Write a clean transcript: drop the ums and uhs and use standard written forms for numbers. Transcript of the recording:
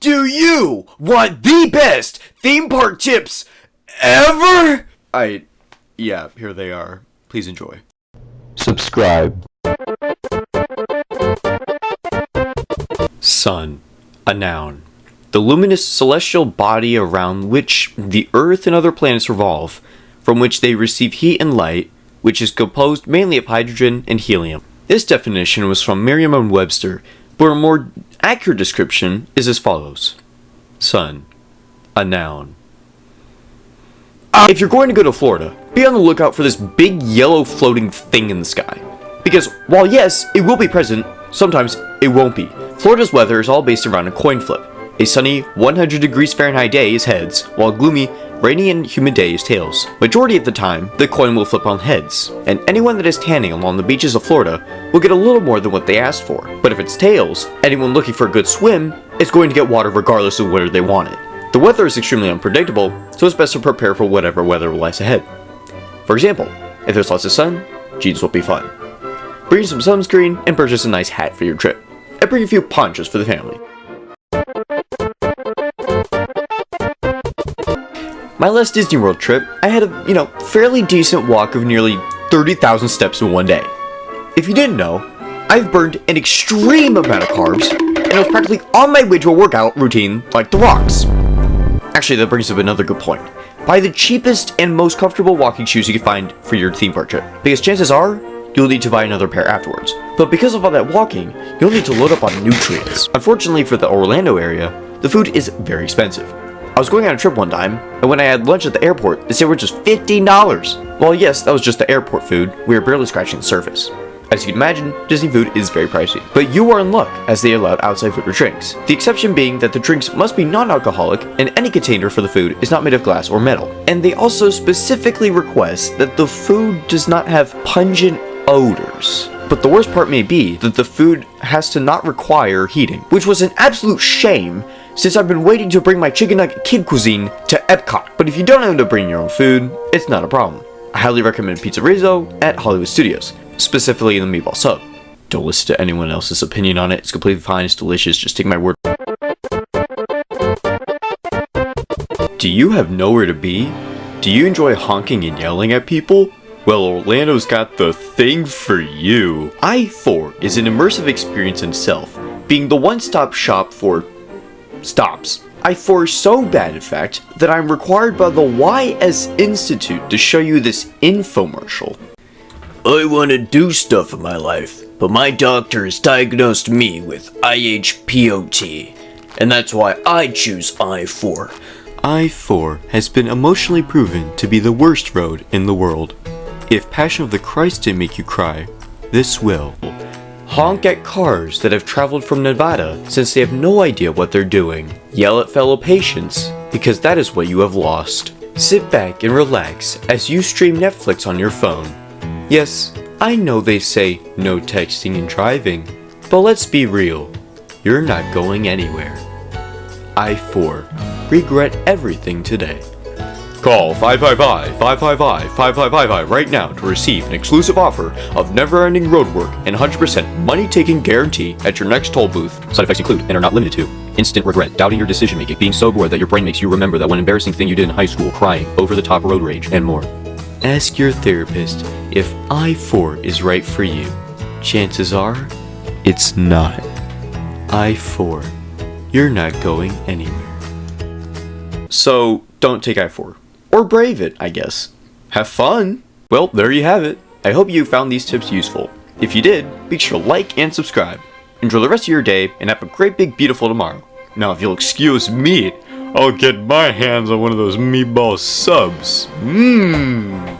Do you want the best theme park tips ever? Yeah, here they are. Please enjoy. Subscribe. Sun, a noun. The luminous celestial body around which the Earth and other planets revolve, from which they receive heat and light, which is composed mainly of hydrogen and helium. This definition was from Merriam-Webster, but a more accurate description is as follows. Sun, a noun. If you're going to go to Florida, be on the lookout for this big yellow floating thing in the sky. Because while yes, it will be present, sometimes it won't be. Florida's weather is all based around a coin flip. A sunny 100 degrees Fahrenheit day is heads, while a gloomy, rainy and humid day is tails. Majority of the time, the coin will flip on heads, and anyone that is tanning along the beaches of Florida will get a little more than what they asked for. But if it's tails, anyone looking for a good swim is going to get water regardless of whether they want it. The weather is extremely unpredictable, so it's best to prepare for whatever weather lies ahead. For example, if there's lots of sun, jeans will be fun. Bring some sunscreen and purchase a nice hat for your trip. And bring a few ponchos for the family. My last Disney World trip, I had a, fairly decent walk of nearly 30,000 steps in one day. If you didn't know, I've burned an extreme amount of carbs, and I was practically on my way to a workout routine like The Rock's. Actually, that brings up another good point. Buy the cheapest and most comfortable walking shoes you can find for your theme park trip, because chances are, you'll need to buy another pair afterwards. But because of all that walking, you'll need to load up on nutrients. Unfortunately for the Orlando area, the food is very expensive. I was going on a trip one time, and when I had lunch at the airport, the sandwich was $15. While yes, that was just the airport food, we were barely scratching the surface. As you can imagine, Disney food is very pricey. But you are in luck, as they allowed outside food or drinks. The exception being that the drinks must be non-alcoholic, and any container for the food is not made of glass or metal. And they also specifically request that the food does not have pungent odors. But the worst part may be that the food has to not require heating, which was an absolute shame since I've been waiting to bring my chicken nugget kid cuisine to EPCOT. But if you don't end up bringing your own food, it's not a problem. I highly recommend Pizza Rizzo at Hollywood Studios, specifically in the meatball sub. Don't listen to anyone else's opinion on it, it's completely fine, it's delicious, just take my word. Do you have nowhere to be? Do you enjoy honking and yelling at people? Well, Orlando's got the thing for you. I-4 is an immersive experience in itself, being the one-stop shop for stops. I-4 is so bad, in fact, that I'm required by the YS Institute to show you this infomercial. I want to do stuff in my life, but my doctor has diagnosed me with IHPOT, and that's why I choose I-4. I-4 has been emotionally proven to be the worst road in the world. If Passion of the Christ didn't make you cry, this will. Honk at cars that have traveled from Nevada since they have no idea what they're doing. Yell at fellow patients, because that is what you have lost. Sit back and relax as you stream Netflix on your phone. Yes, I know they say no texting and driving, but let's be real, you're not going anywhere. I-4, regret everything today. Call 555-555-5555 right now to receive an exclusive offer of never-ending roadwork and 100% money-taking guarantee at your next toll booth. Side effects include and are not limited to instant regret, doubting your decision-making, being so bored that your brain makes you remember that one embarrassing thing you did in high school, crying, over-the-top road rage, and more. Ask your therapist if I-4 is right for you. Chances are, it's not. I-4, you're not going anywhere. So, don't take I-4. Or brave it, I guess. Have fun! Well, there you have it. I hope you found these tips useful. If you did, be sure to like and subscribe. Enjoy the rest of your day, and have a great big beautiful tomorrow. Now, if you'll excuse me, I'll get my hands on one of those meatball subs. Mmm.